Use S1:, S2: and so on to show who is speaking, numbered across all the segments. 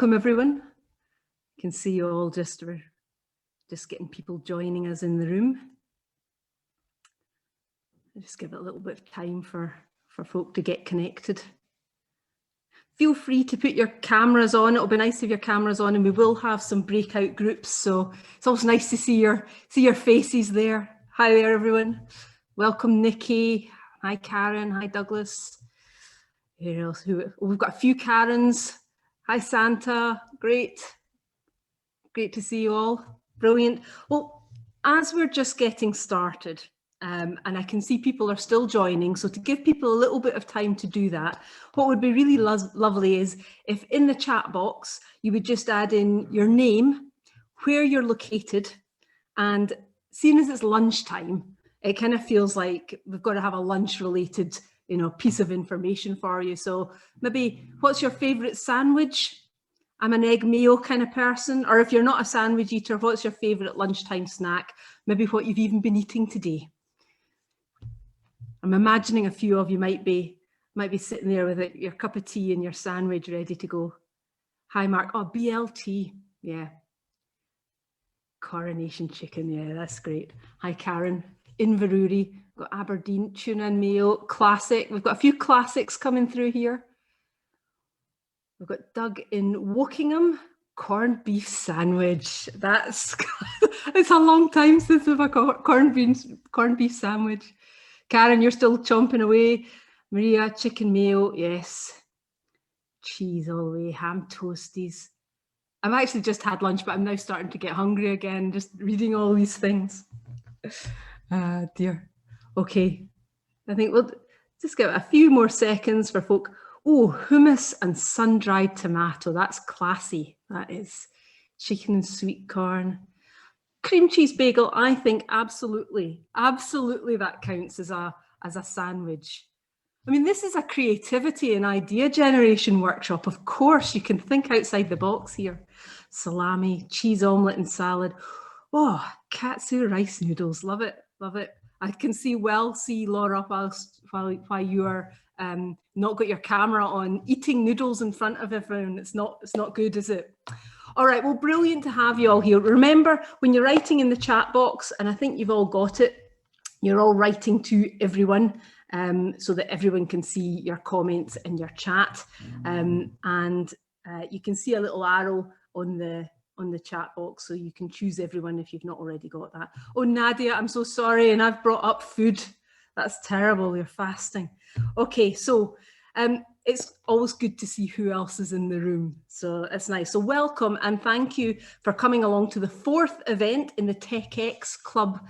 S1: welcome everyone. You can see you all we're just getting people joining us in the room. I'll just give it a little bit of time for folk to get connected. Feel free to put your cameras on. It'll be nice to have your cameras on, and we will have some breakout groups. So it's always nice to see your faces there. Hi there, everyone. Welcome, Nikki. Hi, Karen. Hi, Douglas. Who else? We've got a few Karens. Hi, Santa. Great. Great to see you all. Brilliant. Well, as we're just getting started, and I can see people are still joining, so to give people a little bit of time to do that, what would be really lovely is if in the chat box you would just add in your name, where you're located, and seeing as it's lunchtime, it kind of feels like we've got to have a lunch related piece of information for you. So maybe what's your favorite sandwich? I'm an egg mayo kind of person. Or if you're not a sandwich eater, what's your favorite lunchtime snack? Maybe what you've even been eating today. I'm imagining a few of you might be sitting there with your cup of tea and your sandwich ready to go. Hi, Mark. Oh, BLT. Yeah. Coronation chicken. Yeah, that's great. Hi, Karen. Inverurie. We've got Aberdeen, tuna and mayo. Classic. We've got a few classics coming through here. We've got Doug in Wokingham. Corned beef sandwich. It's a long time since we've had a corned beef sandwich. Karen, you're still chomping away. Maria, chicken mayo, yes. Cheese all the way, ham toasties. I've actually just had lunch, but I'm now starting to get hungry again, just reading all these things. Dear. Okay, I think we'll just give it a few more seconds for folk. Oh, hummus and sun-dried tomato, that's classy. That is. Chicken and sweet corn. Cream cheese bagel, I think absolutely that counts as a sandwich. I mean, this is a creativity and idea generation workshop. Of course, you can think outside the box here. Salami, cheese omelette and salad. Oh, katsu rice noodles, love it, love it. I can see Laura while you are not got your camera on, eating noodles in front of everyone. It's not good, is it? All right, well, brilliant to have you all here. Remember, when you're writing in the chat box, and I think you've all got it, you're all writing to everyone so that everyone can see your comments in your chat. And you can see a little arrow on the chat box, so you can choose everyone if you've not already got that. Oh, Nadia, I'm so sorry, and I've brought up food. That's terrible, you're fasting. Okay, so it's always good to see who else is in the room, so it's nice. So welcome and thank you for coming along to the 4th event in the TechX Club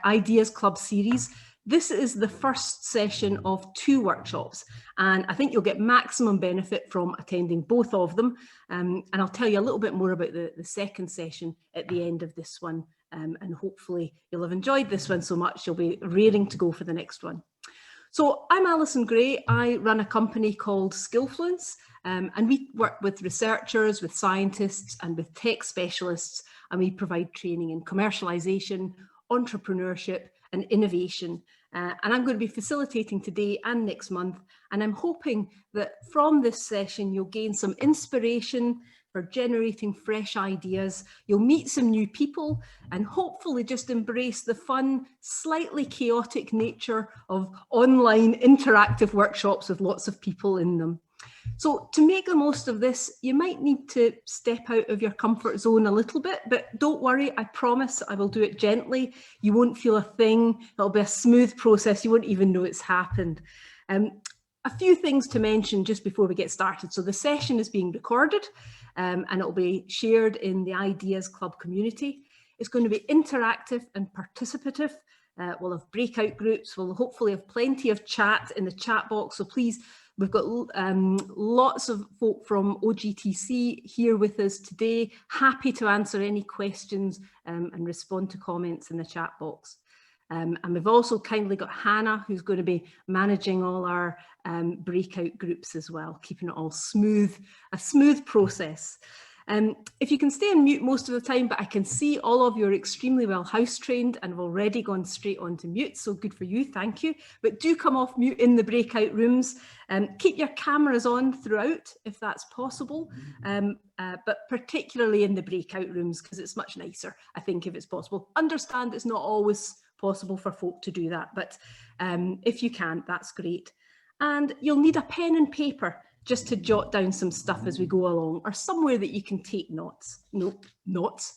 S1: Ideas Club series. This is the first session of 2 workshops, and I think you'll get maximum benefit from attending both of them. And I'll tell you a little bit more about the second session at the end of this one, and hopefully you'll have enjoyed this one so much you'll be raring to go for the next one. So I'm Alison Gray. I run a company called Skillfluence, and we work with researchers, with scientists and with tech specialists, and we provide training in commercialization, entrepreneurship and innovation. And I'm going to be facilitating today and next month, and I'm hoping that from this session you'll gain some inspiration for generating fresh ideas, you'll meet some new people, and hopefully just embrace the fun, slightly chaotic nature of online interactive workshops with lots of people in them. So to make the most of this, you might need to step out of your comfort zone a little bit, but don't worry, I promise I will do it gently. You won't feel a thing. It'll be a smooth process. You won't even know it's happened. A few things to mention just before we get started. So the session is being recorded and it'll be shared in the Ideas Club community. It's going to be interactive and participative. We'll have breakout groups. We'll hopefully have plenty of chat in the chat box. So please, we've got lots of folk from OGTC here with us today, happy to answer any questions and respond to comments in the chat box. And we've also kindly got Hannah, who's going to be managing all our breakout groups as well, keeping it all smooth, a smooth process. If you can stay on mute most of the time, but I can see all of you are extremely well house trained and have already gone straight on to mute, so good for you, thank you. But do come off mute in the breakout rooms. Keep your cameras on throughout if that's possible, but particularly in the breakout rooms because it's much nicer, I think, if it's possible. Understand it's not always possible for folk to do that, but if you can, that's great. And you'll need a pen and paper just to jot down some stuff as we go along, or somewhere that you can take notes. Notes.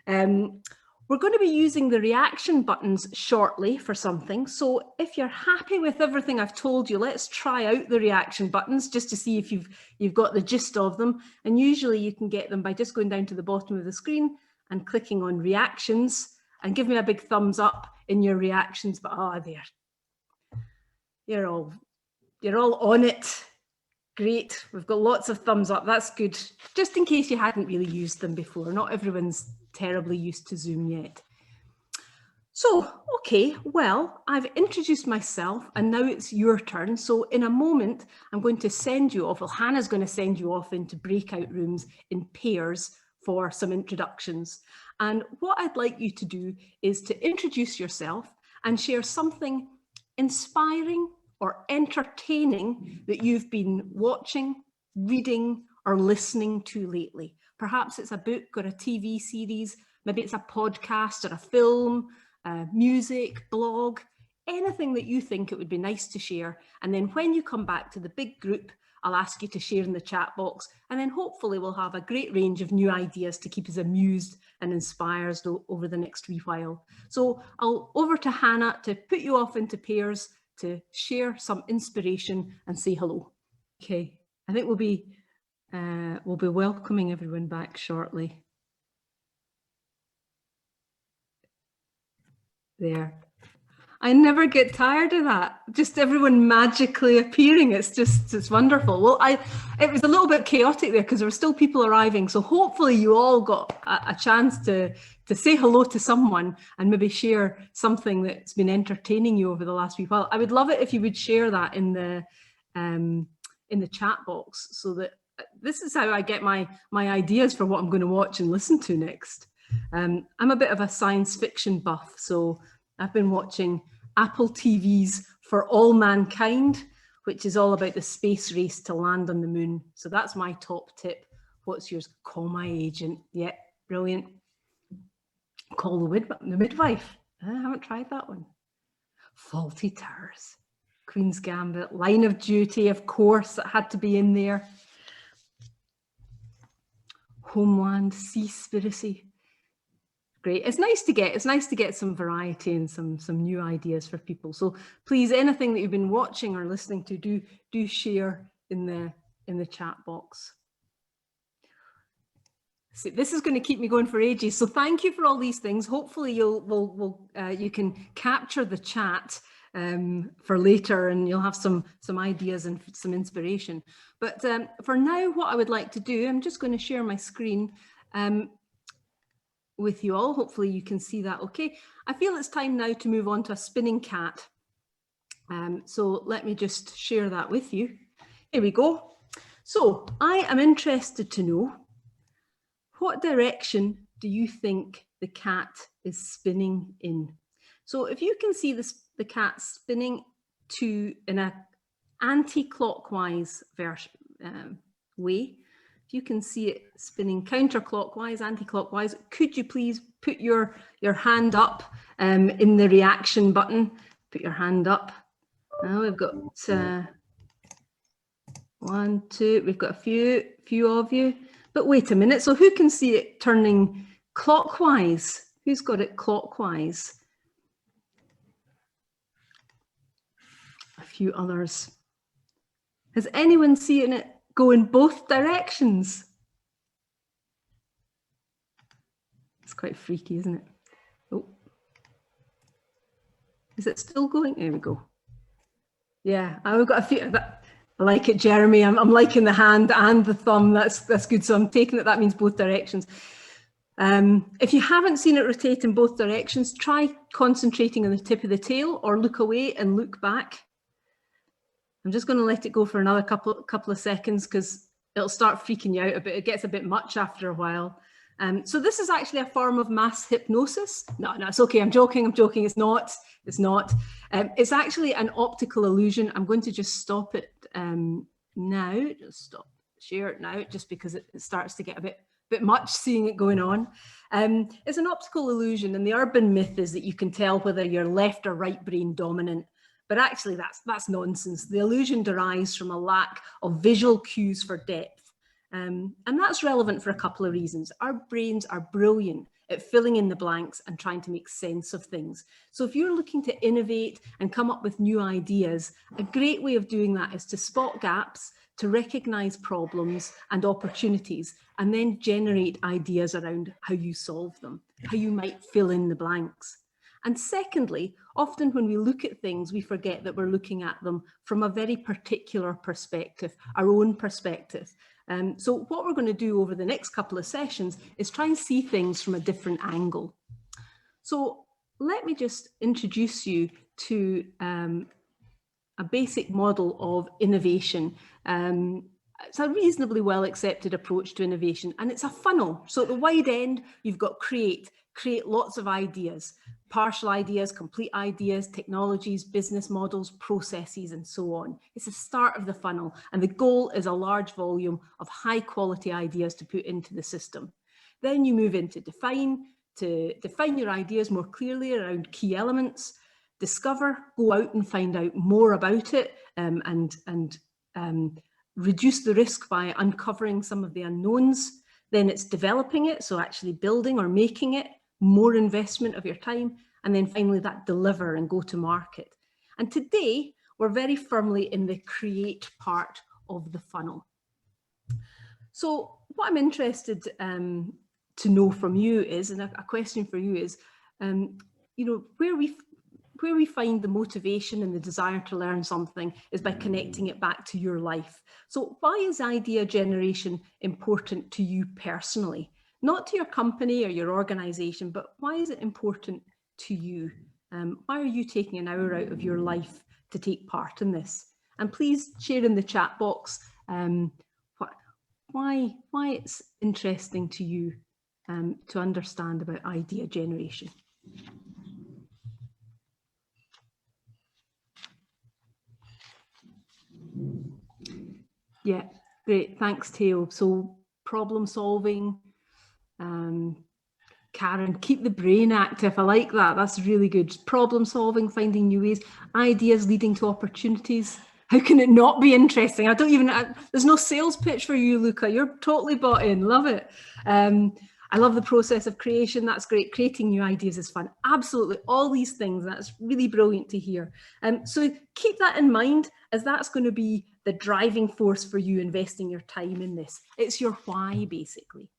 S1: We're going to be using the reaction buttons shortly for something. So if you're happy with everything I've told you, let's try out the reaction buttons just to see if you've got the gist of them. And usually you can get them by just going down to the bottom of the screen and clicking on reactions, and give me a big thumbs up in your reactions. But there, you're all on it. Great, we've got lots of thumbs up, that's good. Just in case you hadn't really used them before, not everyone's terribly used to Zoom yet. So, okay, well, I've introduced myself and now it's your turn. So in a moment, I'm going to send you off, well, Hannah's going to send you off into breakout rooms in pairs for some introductions. And what I'd like you to do is to introduce yourself and share something inspiring or entertaining that you've been watching, reading, or listening to lately. Perhaps it's a book or a TV series, maybe it's a podcast or a film, music, blog, anything that you think it would be nice to share. And then when you come back to the big group, I'll ask you to share in the chat box, and then hopefully we'll have a great range of new ideas to keep us amused and inspired over the next wee while. So I'll over to Hannah to put you off into pairs to share some inspiration and say hello. Okay, I think we'll be welcoming everyone back shortly. There. I never get tired of that. Just everyone magically appearing. It's wonderful. Well, it was a little bit chaotic there because there were still people arriving. So hopefully you all got a chance to say hello to someone and maybe share something that's been entertaining you over the last week. Well, I would love it if you would share that in the chat box, so that this is how I get my ideas for what I'm going to watch and listen to next. I'm a bit of a science fiction buff, so I've been watching Apple TV's For All Mankind, which is all about the space race to land on the moon. So that's my top tip. What's yours? Call my agent. Yeah, brilliant. Call the midwife. I haven't tried that one. Faulty Towers. Queen's Gambit. Line of Duty, of course, that had to be in there. Homeland, Seaspiracy. Great. It's nice to get some variety and some new ideas for people. So please, anything that you've been watching or listening to, do share in the chat box. So this is going to keep me going for ages. So thank you for all these things. Hopefully you can capture the chat for later, and you'll have some ideas and some inspiration. But for now, what I would like to do, I'm just going to share my screen with you all. Hopefully you can see that okay. I feel it's time now to move on to a spinning cat. So let me just share that with you. Here we go. So I am interested to know, what direction do you think the cat is spinning in? So if you can see the cat spinning in an anti-clockwise way, if you can see it spinning counterclockwise, anti-clockwise, could you please put your hand up in the reaction button? Put your hand up. Now we've got 1, 2, we've got a few of you. But wait a minute, so who can see it turning clockwise? Who's got it clockwise? A few others. Has anyone seen it go in both directions? It's quite freaky, isn't it? Oh, is it still going? There we go. Yeah, I've got a few. I like it, Jeremy. I'm liking the hand and the thumb. That's good. So I'm taking it that means both directions. If you haven't seen it rotate in both directions, try concentrating on the tip of the tail, or look away and look back. I'm just going to let it go for another couple of seconds, because it'll start freaking you out a bit. It gets a bit much after a while. So this is actually a form of mass hypnosis. No, it's okay. I'm joking. It's not. It's actually an optical illusion. I'm going to just stop it now. Just stop share it now, just because it starts to get a bit much seeing it going on. It's an optical illusion, and the urban myth is that you can tell whether you're left or right brain dominant. But actually, that's nonsense. The illusion derives from a lack of visual cues for depth. And that's relevant for a couple of reasons. Our brains are brilliant at filling in the blanks and trying to make sense of things. So if you're looking to innovate and come up with new ideas, a great way of doing that is to spot gaps, to recognize problems and opportunities, and then generate ideas around how you solve them, how you might fill in the blanks. And secondly, often when we look at things, we forget that we're looking at them from a very particular perspective, our own perspective. So what we're going to do over the next couple of sessions is try and see things from a different angle. So let me just introduce you to a basic model of innovation. It's a reasonably well accepted approach to innovation, and it's a funnel. So at the wide end, you've got create lots of ideas, partial ideas, complete ideas, technologies, business models, processes, and so on. It's the start of the funnel, and the goal is a large volume of high quality ideas to put into the system. Then you move into define your ideas more clearly around key elements, discover, go out and find out more about it, and reduce the risk by uncovering some of the unknowns. Then it's developing it, so actually building or making it, more investment of your time, and then finally that deliver and go to market. And today we're very firmly in the create part of the funnel. So what I'm interested to know from you is, and a question for you is, where we find the motivation and the desire to learn something is by connecting it back to your life. So why is idea generation important to you personally? Not to your company or your organization, but why is it important to you? Why are you taking an hour out of your life to take part in this? And please share in the chat box why it's interesting to you to understand about idea generation. Yeah, great. Thanks, Theo. So problem solving, Karen, keep the brain active. I like that. That's really good. Problem solving, finding new ways, ideas leading to opportunities. How can it not be interesting? There's no sales pitch for you, Luca. You're totally bought in. Love it. I love the process of creation. That's great. Creating new ideas is fun. Absolutely. All these things. That's really brilliant to hear. So keep that in mind, as that's going to be the driving force for you investing your time in this. It's your why, basically.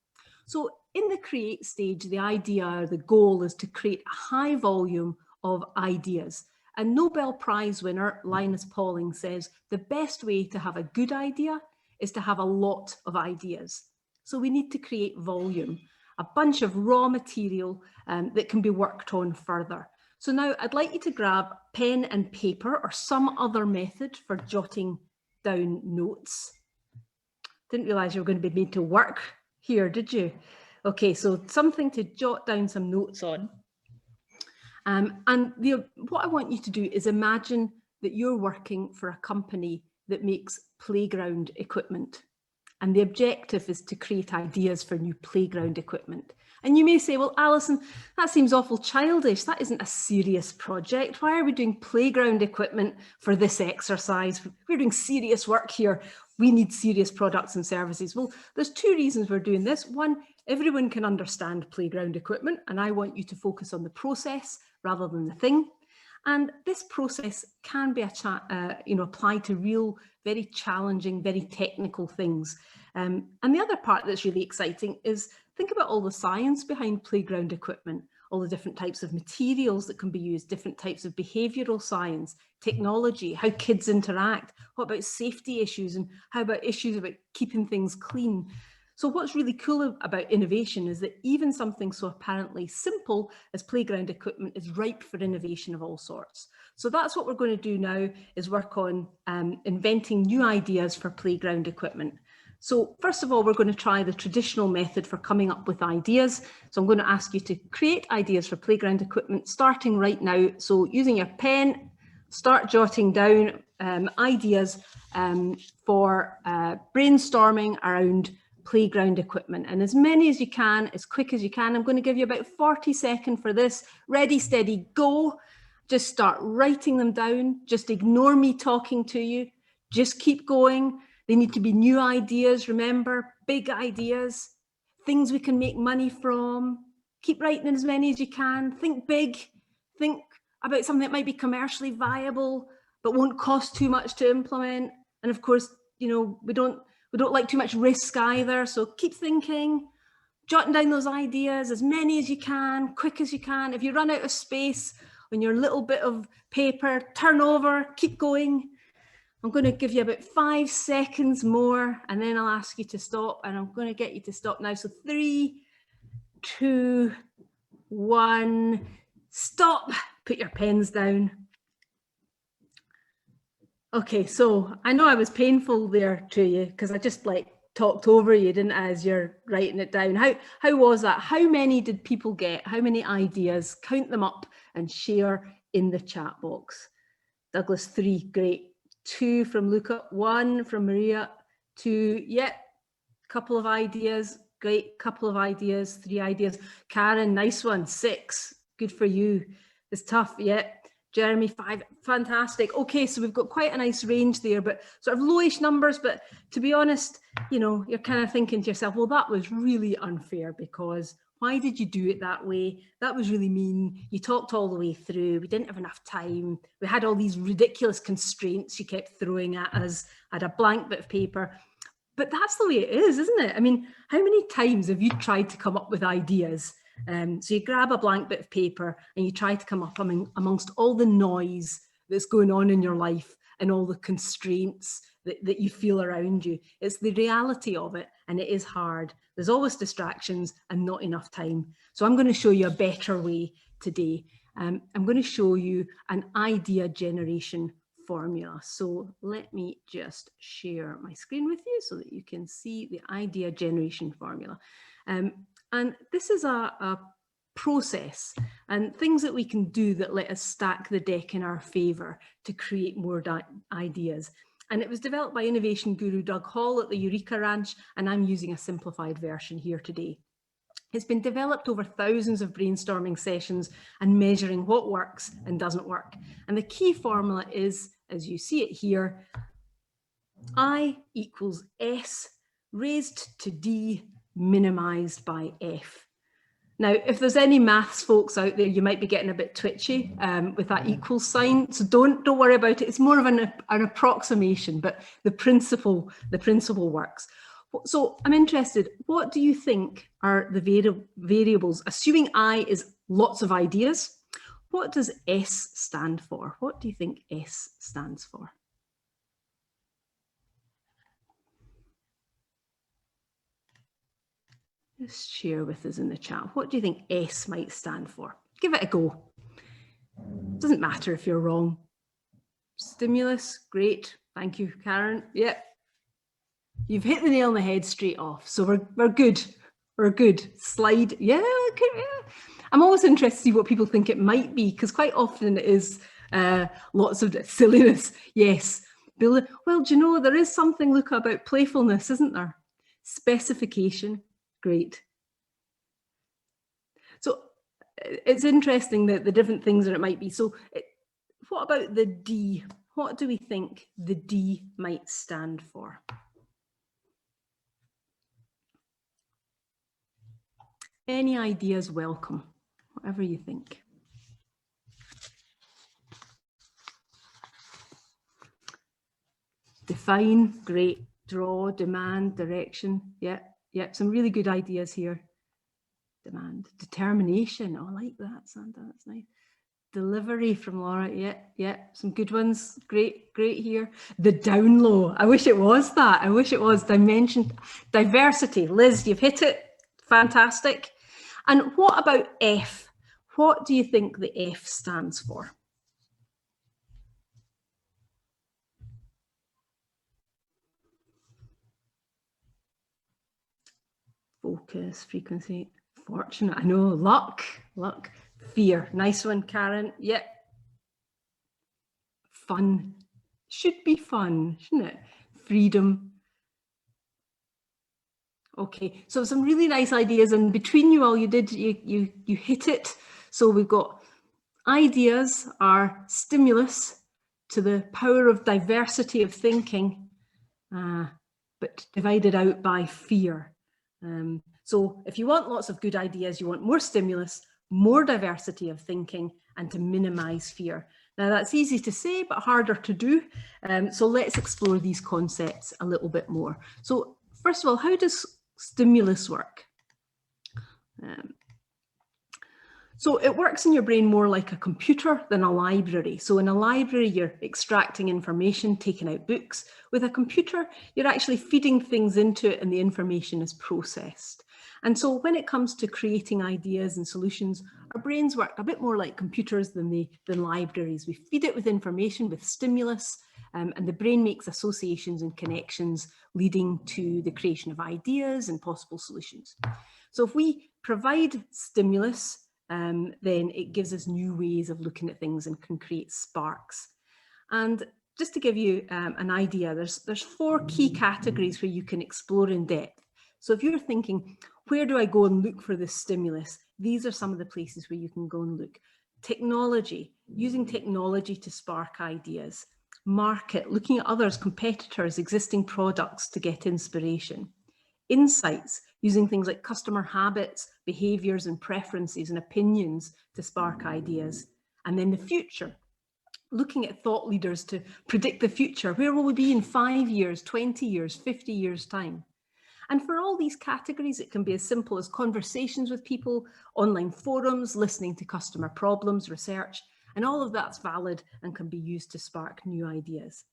S1: So in the create stage, the idea or the goal is to create a high volume of ideas. And Nobel Prize winner Linus Pauling says the best way to have a good idea is to have a lot of ideas. So we need to create volume, a bunch of raw material that can be worked on further. So now I'd like you to grab pen and paper or some other method for jotting down notes. Didn't realize you were going to be made to work here, did you? Okay, so something to jot down some notes on. What I want you to do is imagine that you're working for a company that makes playground equipment. And the objective is to create ideas for new playground equipment. And you may say, well, Alison, that seems awful childish. That isn't a serious project. Why are we doing playground equipment for this exercise? We're doing serious work here. We need serious products and services. Well, there's two reasons we're doing this. One, everyone can understand playground equipment, and I want you to focus on the process rather than the thing. And this process can be applied to real, very challenging, very technical things. And the other part that's really exciting is think about all the science behind playground equipment, all the different types of materials that can be used, different types of behavioural science, technology, how kids interact, what about safety issues, and how about issues about keeping things clean. So what's really cool about innovation is that even something so apparently simple as playground equipment is ripe for innovation of all sorts. So that's what we're going to do now, is work on inventing new ideas for playground equipment. So first of all, we're going to try the traditional method for coming up with ideas. So I'm going to ask you to create ideas for playground equipment starting right now. So using your pen, start jotting down ideas for brainstorming around playground equipment, and as many as you can, as quick as you can. I'm going to give you about 40 seconds for this. Ready, steady, go. Just start writing them down. Just ignore me talking to you. Just keep going. They need to be new ideas, remember, big ideas, things we can make money from. Keep writing as many as you can. Think big. Think about something that might be commercially viable, but won't cost too much to implement. And of course, you know, we don't like too much risk either. So keep thinking, jotting down those ideas, as many as you can, quick as you can. If you run out of space on your little bit of paper, turn over, keep going. I'm going to give you about 5 seconds more, and then I'll ask you to stop, and I'm going to get you to stop now. So 3, 2, 1, stop. Put your pens down. Okay, so I know I was painful there to you because I just like talked over you, didn't I, as you're writing it down. How was that? How many did people get? How many ideas? Count them up and share in the chat box. Douglas, 3, great. 2 from Luca, 1 from Maria, 2, yep, couple of ideas, great, couple of ideas, 3 ideas. Karen, nice one, 6, good for you. It's tough, yep. Jeremy, 5, fantastic. Okay, so we've got quite a nice range there, but sort of lowish numbers, but to be honest, you know, you're kind of thinking to yourself, well, that was really unfair because why did you do it that way? That was really mean. You talked all the way through. We didn't have enough time. We had all these ridiculous constraints you kept throwing at us. I had a blank bit of paper. But that's the way it is, isn't it? I mean, how many times have you tried to come up with ideas? So you grab a blank bit of paper and you try to come up amongst all the noise that's going on in your life and all the constraints that you feel around you. It's the reality of it, and it is hard. There's always distractions and not enough time. So I'm going to show you a better way today. I'm going to show you an idea generation formula. So let me just share my screen with you so that you can see the idea generation formula. And this is a process and things that we can do that let us stack the deck in our favor to create more ideas. And it was developed by innovation guru Doug Hall at the Eureka Ranch, and I'm using a simplified version here today. It's been developed over thousands of brainstorming sessions and measuring what works and doesn't work. And the key formula is, as you see it here, I equals S raised to D minimized by F. Now, if there's any maths folks out there, you might be getting a bit twitchy with that equal sign. So don't worry about it. It's more of an approximation, but the principle works. So I'm interested, what do you think are the variables, assuming I is lots of ideas? What does S stand for? What do you think S stands for? Just share with us in the chat. What do you think S might stand for? Give it a go. Doesn't matter if you're wrong. Stimulus, great. Thank you, Karen. Yep. You've hit the nail on the head straight off. So we're good. We're good. Slide. Yeah, okay, yeah. I'm always interested to see what people think it might be, because quite often it is lots of silliness. Yes. Well, do you know, there is something, Luca, about playfulness, isn't there? Specification. Great. So it's interesting that the different things that it might be. So what about the D? What do we think the D might stand for? Any ideas welcome, whatever you think. Define, great. Draw, demand, direction. Yeah, some really good ideas here. Demand, determination. Oh, I like that, Sandra, that's nice. Delivery from Laura. Yeah, some good ones. Great here. The down low. I wish it was that. I wish it was dimension, diversity. Liz, you've hit it. Fantastic. And what about F? What do you think the F stands for? focus, frequency, fortunate, I know, luck, fear, nice one, Karen, yep. Fun, should be fun, shouldn't it? Freedom. Okay, so some really nice ideas, and between you all, you hit it. So we've got ideas are stimulus to the power of diversity of thinking, but divided out by fear. So if you want lots of good ideas, you want more stimulus, more diversity of thinking, and to minimize fear. Now that's easy to say, but harder to do. So let's explore these concepts a little bit more. So first of all, how does stimulus work? So it works in your brain more like a computer than a library. So in a library, you're extracting information, taking out books. With a computer, you're actually feeding things into it and the information is processed. And so when it comes to creating ideas and solutions, our brains work a bit more like computers than libraries. We feed it with information, with stimulus, and the brain makes associations and connections leading to the creation of ideas and possible solutions. So if we provide stimulus, then it gives us new ways of looking at things and can create sparks. And just to give you an idea, there's 4 key categories where you can explore in depth. So if you're thinking, where do I go and look for this stimulus? These are some of the places where you can go and look. Technology, using technology to spark ideas. Market, looking at others, competitors, existing products to get inspiration. Insights, using things like customer habits, behaviors and preferences and opinions to spark ideas. And then the future, looking at thought leaders to predict the future. Where will we be in 5 years, 20 years, 50 years time? And for all these categories, it can be as simple as conversations with people, online forums, listening to customer problems, research, and all of that's valid and can be used to spark new ideas.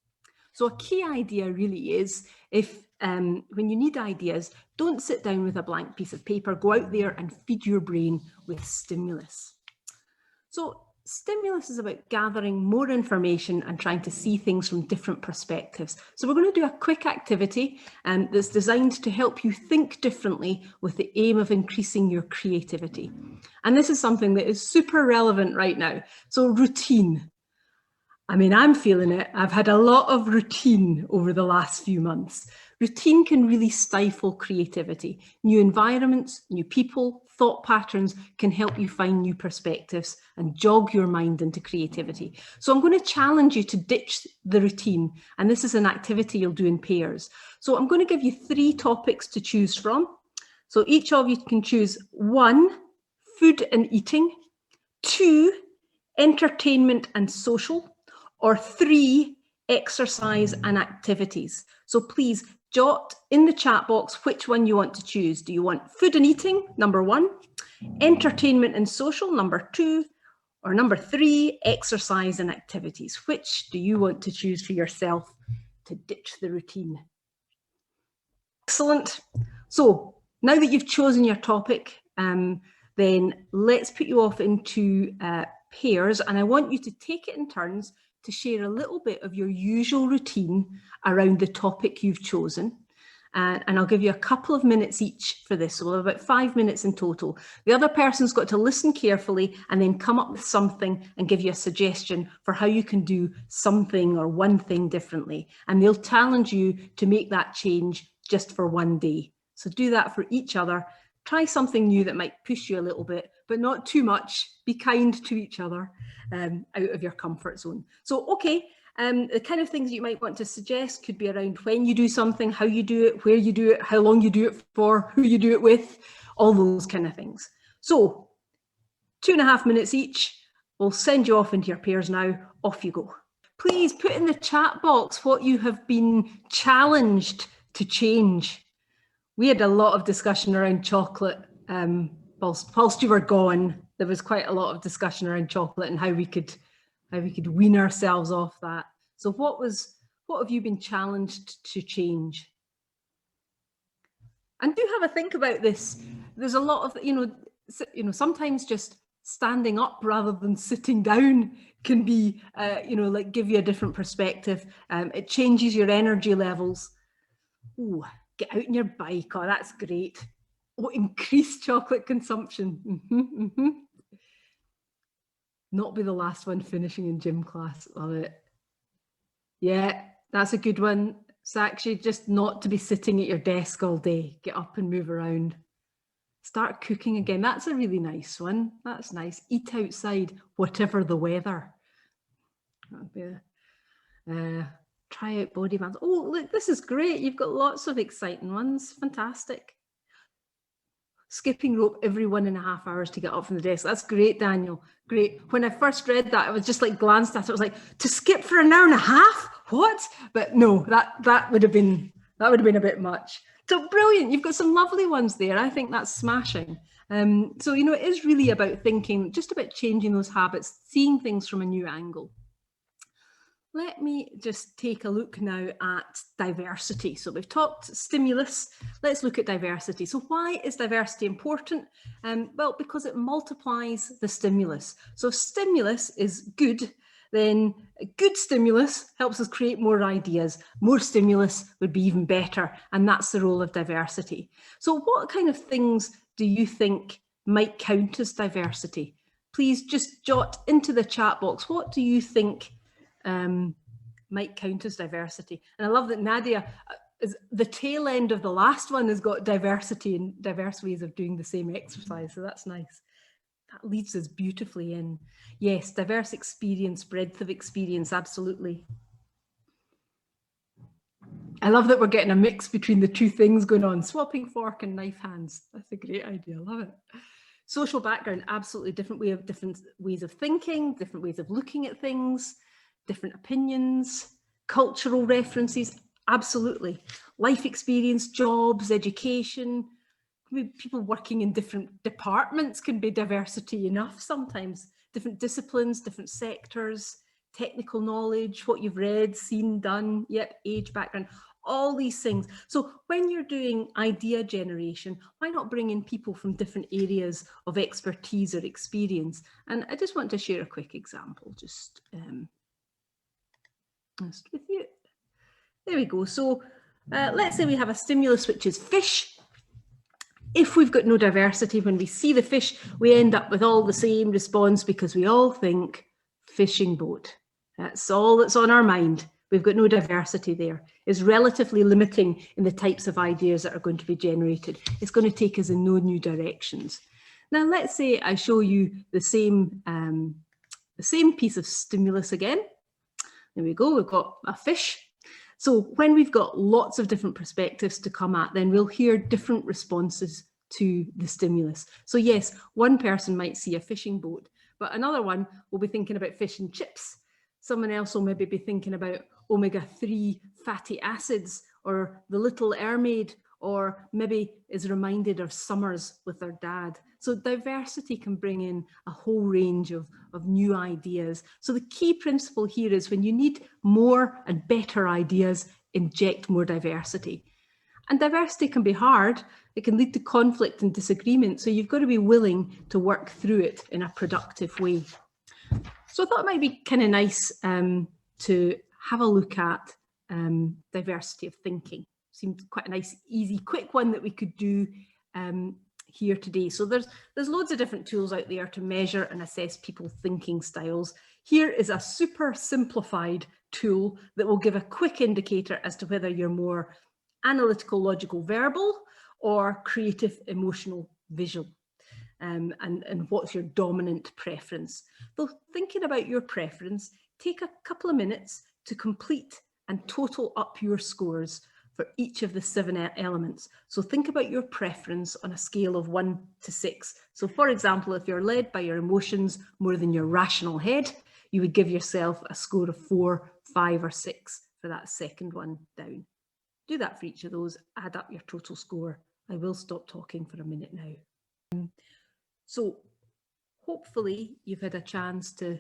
S1: So a key idea really is when you need ideas, don't sit down with a blank piece of paper, go out there and feed your brain with stimulus. So stimulus is about gathering more information and trying to see things from different perspectives. So we're going to do a quick activity that's designed to help you think differently with the aim of increasing your creativity. And this is something that is super relevant right now. So routine. I mean, I'm feeling it. I've had a lot of routine over the last few months. Routine can really stifle creativity. New environments, new people, thought patterns can help you find new perspectives and jog your mind into creativity. So I'm going to challenge you to ditch the routine. And this is an activity you'll do in pairs. So I'm going to give you 3 topics to choose from. So each of you can choose 1, food and eating, 2, entertainment and social, or 3, exercise and activities. So please jot in the chat box which one you want to choose. Do you want food and eating, number 1, entertainment and social, number 2, or number 3, exercise and activities? Which do you want to choose for yourself to ditch the routine? Excellent. So now that you've chosen your topic, then let's put you off into pairs, and I want you to take it in turns to share a little bit of your usual routine around the topic you've chosen. And I'll give you a couple of minutes each for this, so we'll have about 5 minutes in total. The other person's got to listen carefully and then come up with something and give you a suggestion for how you can do something or one thing differently. And they'll challenge you to make that change just for one day. So do that for each other. Try something new that might push you a little bit, but not too much. Be kind to each other out of your comfort zone. So, okay, the kind of things you might want to suggest could be around when you do something, how you do it, where you do it, how long you do it for, who you do it with, all those kind of things. So 2.5 minutes each. We'll send you off into your pairs now. Off you go. Please put in the chat box what you have been challenged to change. We had a lot of discussion around chocolate whilst you were gone. There was quite a lot of discussion around chocolate and how we could wean ourselves off that. So what have you been challenged to change? And do have a think about this. There's a lot of, sometimes just standing up rather than sitting down can be, like give you a different perspective. It changes your energy levels. Ooh, get out on your bike. Oh, that's great. Oh, increase chocolate consumption. Not be the last one finishing in gym class. Love it. Yeah, that's a good one. It's actually just not to be sitting at your desk all day. Get up and move around. Start cooking again. That's a really nice one. That's nice. Eat outside, whatever the weather. That'd be try out body bands. Oh, look, this is great. You've got lots of exciting ones. Fantastic. Skipping rope every 1.5 hours to get up from the desk. That's great, Daniel. Great. When I first read that, I was just like glanced at it. I was like, to skip for an hour and a half? What? But no, that would have been a bit much. So brilliant. You've got some lovely ones there. I think that's smashing. So, you know, it is really about thinking, just about changing those habits, seeing things from a new angle. Let me just take a look now at diversity. So we've talked stimulus. Let's look at diversity. So why is diversity important? Well, because it multiplies the stimulus. So if stimulus is good, then a good stimulus helps us create more ideas. More stimulus would be even better. And that's the role of diversity. So what kind of things do you think might count as diversity? Please just jot into the chat box, what do you think might count as diversity? And I love that Nadia, is the tail end of the last one has got diversity and diverse ways of doing the same exercise. So that's nice. That leads us beautifully in. Yes, diverse experience, breadth of experience, absolutely. I love that we're getting a mix between the two things going on, swapping fork and knife hands. That's a great idea, I love it. Social background, absolutely different ways of thinking, different ways of looking at things, different opinions, cultural references, absolutely. Life experience, jobs, education, people working in different departments can be diversity enough sometimes. Different disciplines, different sectors, technical knowledge, what you've read, seen, done, yep, age, background, all these things. So when you're doing idea generation, why not bring in people from different areas of expertise or experience? And I just want to share a quick example, just with you. There we go. So let's say we have a stimulus, which is fish. If we've got no diversity, when we see the fish, we end up with all the same response because we all think fishing boat. That's all that's on our mind. We've got no diversity there. It's relatively limiting in the types of ideas that are going to be generated. It's going to take us in no new directions. Now, let's say I show you the same piece of stimulus again. There we go, we've got a fish. So when we've got lots of different perspectives to come at, then we'll hear different responses to the stimulus. So yes, one person might see a fishing boat, but another one will be thinking about fish and chips. Someone else will maybe be thinking about omega-3 fatty acids or the Little Mermaid, or maybe is reminded of summers with their dad. So diversity can bring in a whole range of new ideas. So the key principle here is when you need more and better ideas, inject more diversity. And diversity can be hard. It can lead to conflict and disagreement. So you've got to be willing to work through it in a productive way. So I thought it might be kind of nice to have a look at diversity of thinking. Seemed quite a nice, easy, quick one that we could do here today. So there's loads of different tools out there to measure and assess people's thinking styles. Here is a super simplified tool that will give a quick indicator as to whether you're more analytical, logical, verbal, or creative, emotional, visual. And what's your dominant preference. So thinking about your preference, take a couple of minutes to complete and total up your scores for each of the 7 elements. So think about your preference on a scale of 1 to 6. So for example, if you're led by your emotions more than your rational head, you would give yourself a score of 4, 5, or 6 for that second one down. Do that for each of those, add up your total score. I will stop talking for a minute now. So hopefully you've had a chance to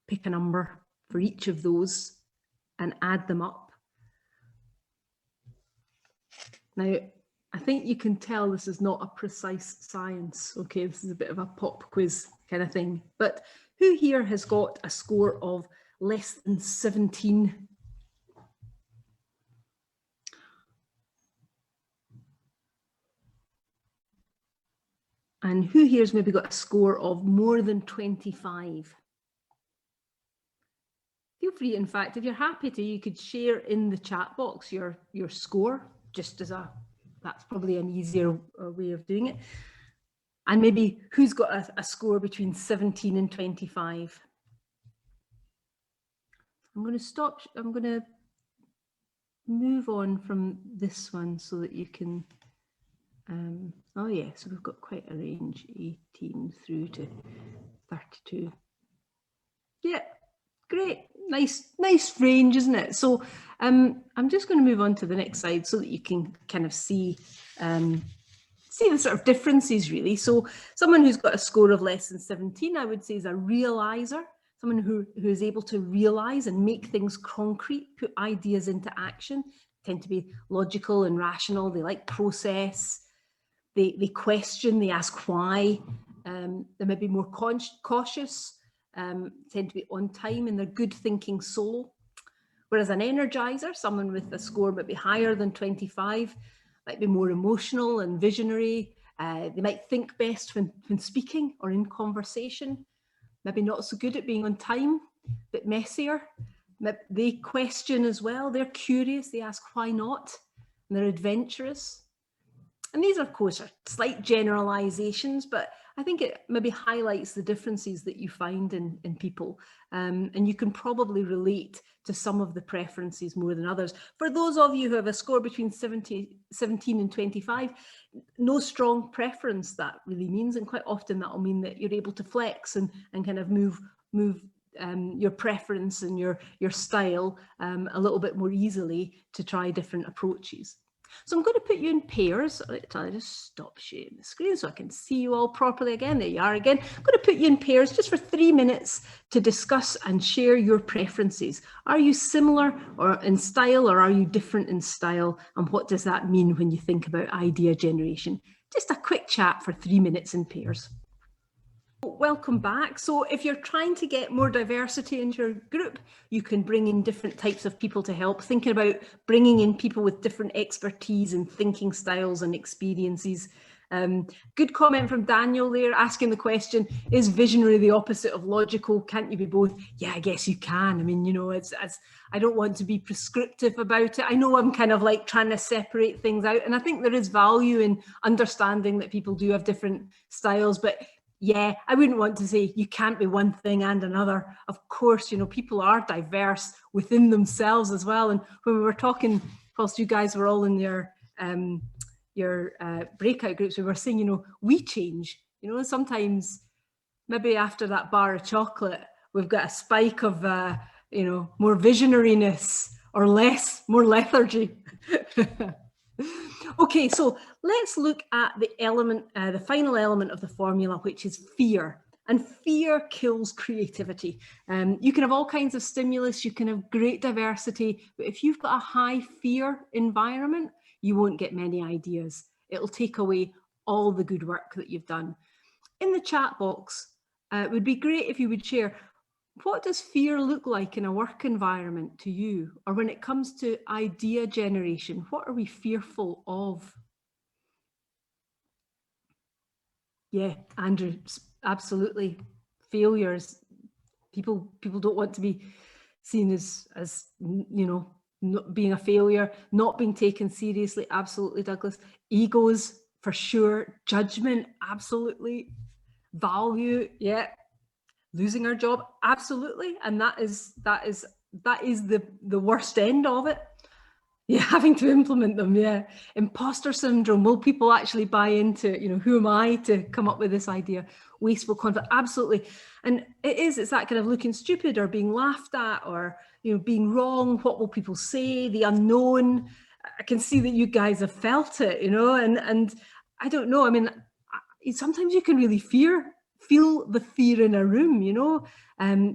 S1: pick a number for each of those and add them up. Now, I think you can tell this is not a precise science. Okay, this is a bit of a pop quiz kind of thing. But who here has got a score of less than 17? And who here's maybe got a score of more than 25? Feel free, in fact, if you're happy to, you could share in the chat box your score, just as that's probably an easier way of doing it. And maybe who's got a score between 17 and 25? I'm going to stop, I'm going to move on from this one so that you can, oh yeah, so we've got quite a range, 18 through to 32. Yeah, great, nice range, isn't it? So I'm just going to move on to the next slide so that you can kind of see the sort of differences really. So someone who's got a score of less than 17, I would say, is a realizer, someone who is able to realize and make things concrete, put ideas into action, tend to be logical and rational. They like process, they question, they ask why, they may be more cautious, tend to be on time, and they're good thinking solo. Whereas an energizer, someone with a score might be higher than 25, might be more emotional and visionary. They might think best when speaking or in conversation. Maybe not so good at being on time, a bit messier. They question as well. They're curious. They ask why not. And they're adventurous. And these, of course, are slight generalizations, but I think it maybe highlights the differences that you find in people. And you can probably relate to some of the preferences more than others. For those of you who have a score between 17 and 25, no strong preference that really means. And quite often that will mean that you're able to flex and kind of move your preference and your style a little bit more easily to try different approaches. So I'm going to put you in pairs. I'll just stop sharing the screen so I can see you all properly again. There you are again. I'm going to put you in pairs just for 3 minutes to discuss and share your preferences. Are you similar or in style, or are you different in style? And what does that mean when you think about idea generation? Just a quick chat for 3 minutes in pairs. Welcome back. So if you're trying to get more diversity into your group, you can bring in different types of people to help. Thinking about bringing in people with different expertise and thinking styles and experiences. Good comment from Daniel there, asking the question, is visionary the opposite of logical? Can't you be both? Yeah, I guess you can. I mean, you know, I don't want to be prescriptive about it. I know I'm kind of like trying to separate things out. And I think there is value in understanding that people do have different styles, but yeah, I wouldn't want to say you can't be one thing and another. Of course, you know, people are diverse within themselves as well. And when we were talking, whilst you guys were all in your breakout groups, we were saying, you know, we change. You know, sometimes maybe after that bar of chocolate, we've got a spike of, you know, more visionariness or more lethargy. Okay, so let's look at the element, the final element of the formula, which is fear. And fear kills creativity. You can have all kinds of stimulus, you can have great diversity, but if you've got a high fear environment, you won't get many ideas. It'll take away all the good work that you've done. In the chat box, it would be great if you would share, what does fear look like in a work environment to you? Or when it comes to idea generation, what are we fearful of? Yeah, Andrew, absolutely. Failures. People don't want to be seen as you know, not being a failure, not being taken seriously. Absolutely, Douglas. Egos, for sure. Judgment, absolutely. Value, yeah. Losing our job, absolutely. And that is the worst end of it. Yeah, having to implement them, yeah. Imposter syndrome, will people actually buy into, you know, who am I to come up with this idea? Wasteful confidence, absolutely. And it's that kind of looking stupid or being laughed at or, you know, being wrong. What will people say? The unknown. I can see that you guys have felt it, you know, and I don't know. I mean, sometimes you can really feel the fear in a room, you know,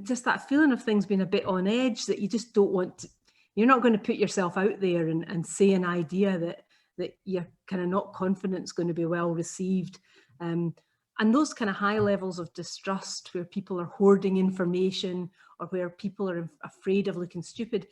S1: just that feeling of things being a bit on edge that you just don't want to. You're not going to put yourself out there and say an idea that you're kind of not confident is going to be well received. And those kind of high levels of distrust where people are hoarding information or where people are afraid of looking stupid,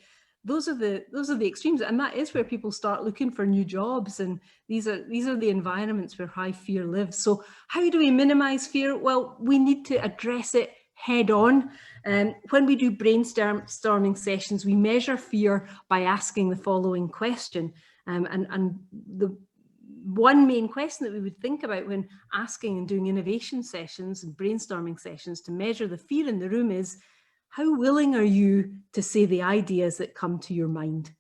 S1: those are the extremes, and that is where people start looking for new jobs, and these are the environments where high fear lives. So how do we minimize fear? Well, we need to address it head on. When we do brainstorming sessions, we measure fear by asking the following question, and the one main question that we would think about when asking and doing innovation sessions and brainstorming sessions to measure the fear in the room is, how willing are you to say the ideas that come to your mind?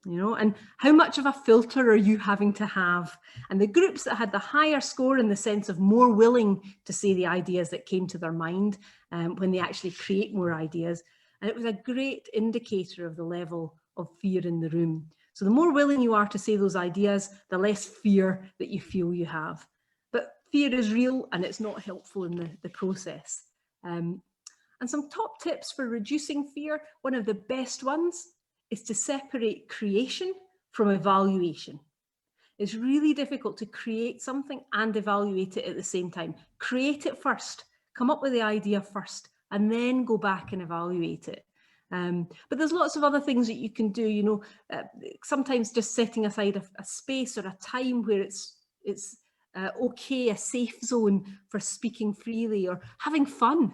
S1: You know, and how much of a filter are you having to have? And the groups that had the higher score in the sense of more willing to say the ideas that came to their mind when they actually create more ideas. And it was a great indicator of the level of fear in the room. So the more willing you are to say those ideas, the less fear that you feel you have. But fear is real and it's not helpful in the process. And some top tips for reducing fear. One of the best ones is to separate creation from evaluation. It's really difficult to create something and evaluate it at the same time. Create it first, come up with the idea first, and then go back and evaluate it. But there's lots of other things that you can do, you know, sometimes just setting aside a space or a time where it's okay, a safe zone for speaking freely or having fun.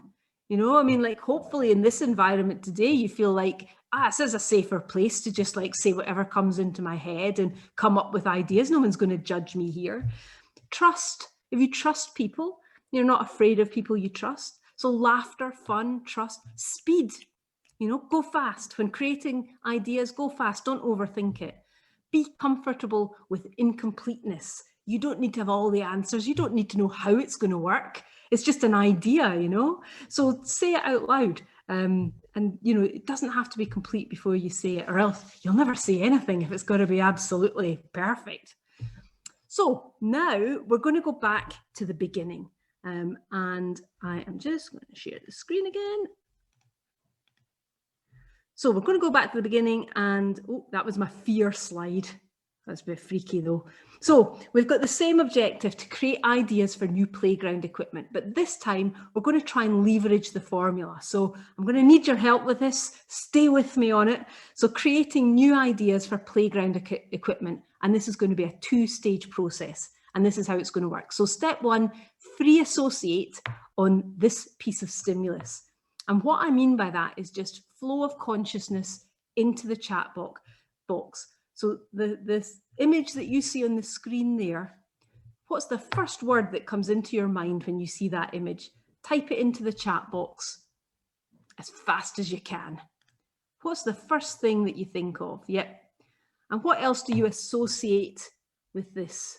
S1: You know, I mean, like, hopefully in this environment today, you feel like, this is a safer place to just like say whatever comes into my head and come up with ideas. No one's going to judge me here. Trust. If you trust people, you're not afraid of people you trust. So laughter, fun, trust, speed. You know, go fast. When creating ideas, go fast. Don't overthink it. Be comfortable with incompleteness. You don't need to have all the answers. You don't need to know how it's going to work. It's just an idea, you know. So say it out loud. And, you know, it doesn't have to be complete before you say it, or else you'll never say anything if it's got to be absolutely perfect. So now we're going to go back to the beginning. And I am just going to share the screen again. So we're going to go back to the beginning, and that was my fear slide. That's a bit freaky though. So we've got the same objective, to create ideas for new playground equipment, but this time we're going to try and leverage the formula. So I'm going to need your help with this. Stay with me on it. So creating new ideas for playground equipment, and this is going to be a two-stage process, and this is how it's going to work. So step one, free associate on this piece of stimulus. And what I mean by that is just flow of consciousness into the chat box. So this image that you see on the screen there, what's the first word that comes into your mind when you see that image? Type it into the chat box as fast as you can. What's the first thing that you think of? Yep. And what else do you associate with this?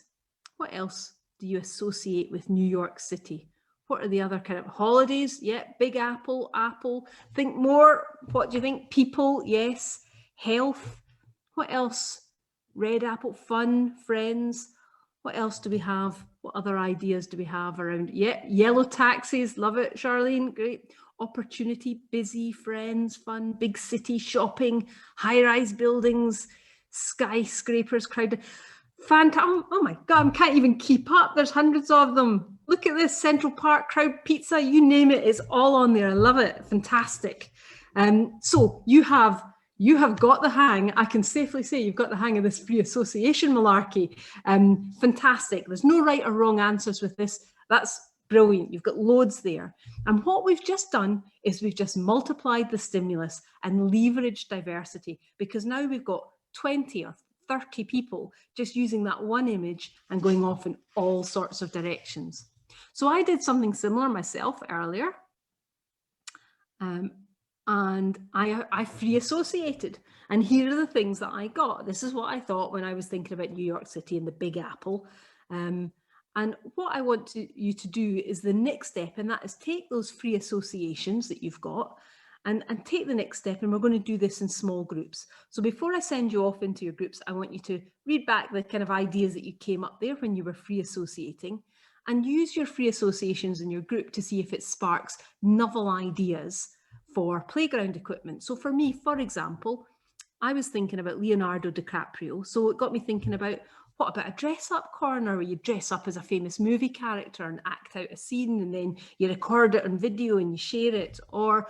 S1: What else do you associate with New York City? What are the other kind of holidays? Yeah, Big Apple, Apple. Think more. What do you think? People, yes. Health. What else? Red apple, fun, friends. What else do we have? What other ideas do we have around? Yeah, yellow taxis. Love it, Charlene. Great. Opportunity, busy, friends, fun, big city, shopping, high-rise buildings, skyscrapers, crowded. Fantastic. Oh my God, I can't even keep up. There's hundreds of them. Look at this, Central Park, crowd pizza, you name it, it's all on there. I love it. Fantastic. So you have got the hang. I can safely say you've got the hang of this free association malarkey. Fantastic. There's no right or wrong answers with this. That's brilliant. You've got loads there. And what we've just done is we've just multiplied the stimulus and leveraged diversity, because now we've got 20 or 30 people just using that one image and going off in all sorts of directions. So I did something similar myself earlier. And I free associated. And here are the things that I got. This is what I thought when I was thinking about New York City and the Big Apple. And what I want you to do is the next step, and that is take those free associations that you've got and take the next step, and we're going to do this in small groups. So before I send you off into your groups, I want you to read back the kind of ideas that you came up there when you were free associating, and use your free associations in your group to see if it sparks novel ideas for playground equipment. So for me, for example, I was thinking about Leonardo DiCaprio. So it got me thinking about, what about a dress-up corner where you dress up as a famous movie character and act out a scene, and then you record it on video and you share it? Or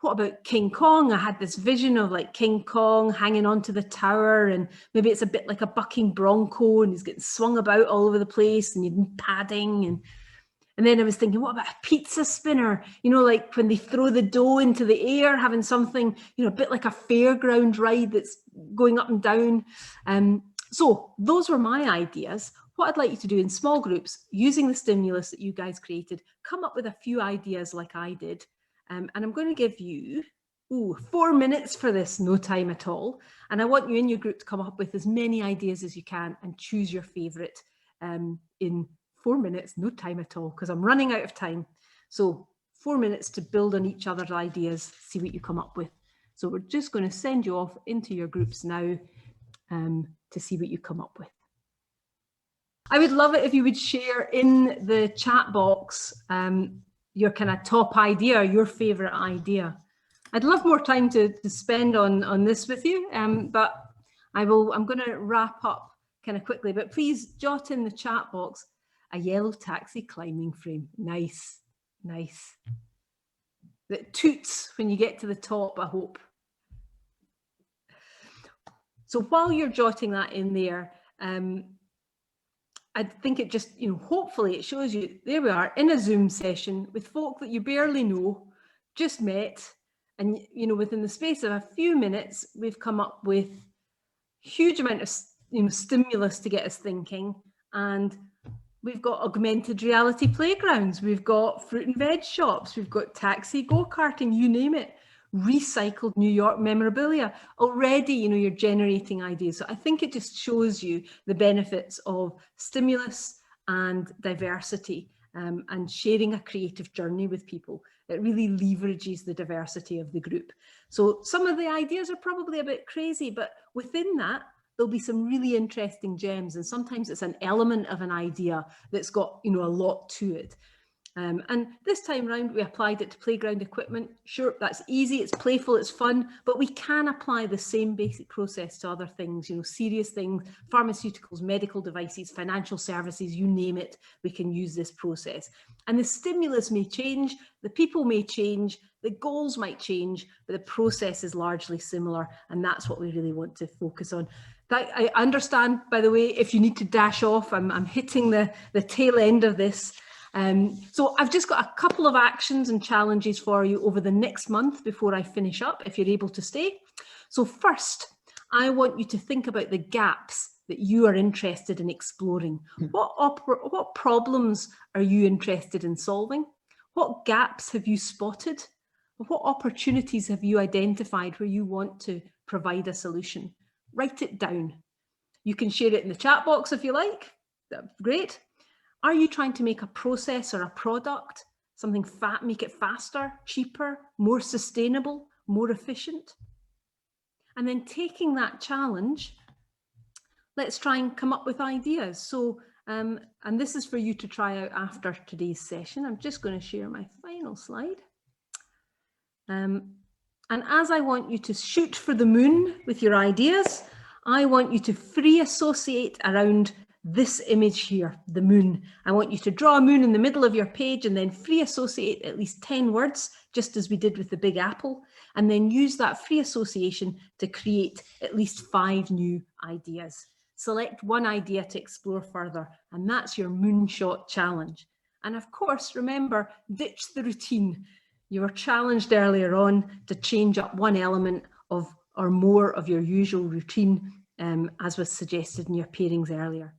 S1: what about King Kong? I had this vision of like King Kong hanging onto the tower, and maybe it's a bit like a bucking bronco and he's getting swung about all over the place and you need padding. And then I was thinking, what about a pizza spinner? You know, like when they throw the dough into the air, having something, you know, a bit like a fairground ride that's going up and down. So those were my ideas. What I'd like you to do in small groups, using the stimulus that you guys created, come up with a few ideas like I did. And I'm going to give you 4 minutes for this, no time at all. And I want you in your group to come up with as many ideas as you can and choose your favorite in 4 minutes, no time at all, because I'm running out of time. So 4 minutes to build on each other's ideas, see what you come up with. So we're just going to send you off into your groups now to see what you come up with. I would love it if you would share in the chat box your kind of top idea, your favorite idea. I'd love more time to spend on this with you, but I'm going to wrap up kind of quickly, but please jot in the chat box a yellow taxi climbing frame. Nice, nice. That toots when you get to the top, I hope. So while you're jotting that in there, I think it just, you know, hopefully it shows you, there we are in a Zoom session with folk that you barely know, just met, and, you know, within the space of a few minutes, we've come up with a huge amount of, you know, stimulus to get us thinking. And we've got augmented reality playgrounds, we've got fruit and veg shops, we've got taxi go-karting, you name it, recycled New York memorabilia. Already, you know, you're generating ideas. So I think it just shows you the benefits of stimulus and diversity and sharing a creative journey with people. It really leverages the diversity of the group. So some of the ideas are probably a bit crazy, but within that, there'll be some really interesting gems. And sometimes it's an element of an idea that's got, you know, a lot to it. And this time round, we applied it to playground equipment. Sure, that's easy, it's playful, it's fun, but we can apply the same basic process to other things, you know, serious things, pharmaceuticals, medical devices, financial services, you name it, we can use this process. And the stimulus may change, the people may change, the goals might change, but the process is largely similar. And that's what we really want to focus on. I understand, by the way, if you need to dash off, I'm hitting the tail end of this. So I've just got a couple of actions and challenges for you over the next month before I finish up, if you're able to stay. So first, I want you to think about the gaps that you are interested in exploring. What problems are you interested in solving? What gaps have you spotted? What opportunities have you identified where you want to provide a solution? Write it down. You can share it in the chat box if you like. That's great. Are you trying to make a process or a product, something make it faster, cheaper, more sustainable, more efficient? And then taking that challenge, let's try and come up with ideas. So, and this is for you to try out after today's session. I'm just going to share my final slide. And as I want you to shoot for the moon with your ideas, I want you to free associate around this image here, the moon. I want you to draw a moon in the middle of your page and then free associate at least 10 words, just as we did with the Big Apple, and then use that free association to create at least 5 new ideas. Select one idea to explore further, and that's your moonshot challenge. And of course, remember, ditch the routine. You were challenged earlier on to change up one element of or more of your usual routine, as was suggested in your pairings earlier.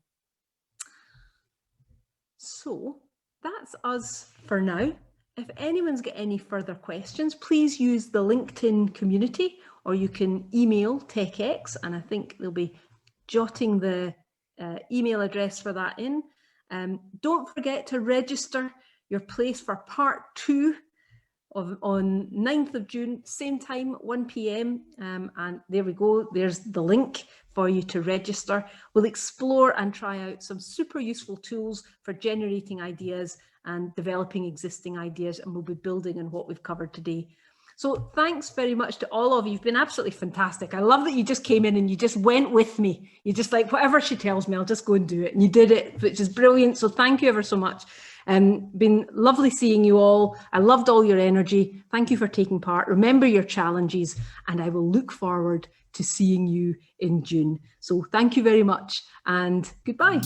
S1: So that's us for now. If anyone's got any further questions, please use the LinkedIn community, or you can email TechX, and I think they'll be jotting the email address for that in. Don't forget to register your place for part 2 on 9th of June, same time, 1 p.m. And there we go, there's the link for you to register. We'll explore and try out some super useful tools for generating ideas and developing existing ideas, and we'll be building on what we've covered today. So thanks very much to all of you. You've been absolutely fantastic. I love that you just came in and you just went with me. You just like, whatever she tells me, I'll just go and do it. And you did it, which is brilliant. So thank you ever so much. Been lovely seeing you all. I loved all your energy. Thank you for taking part. Remember your challenges, and I will look forward to seeing you in June. So thank you very much, and goodbye.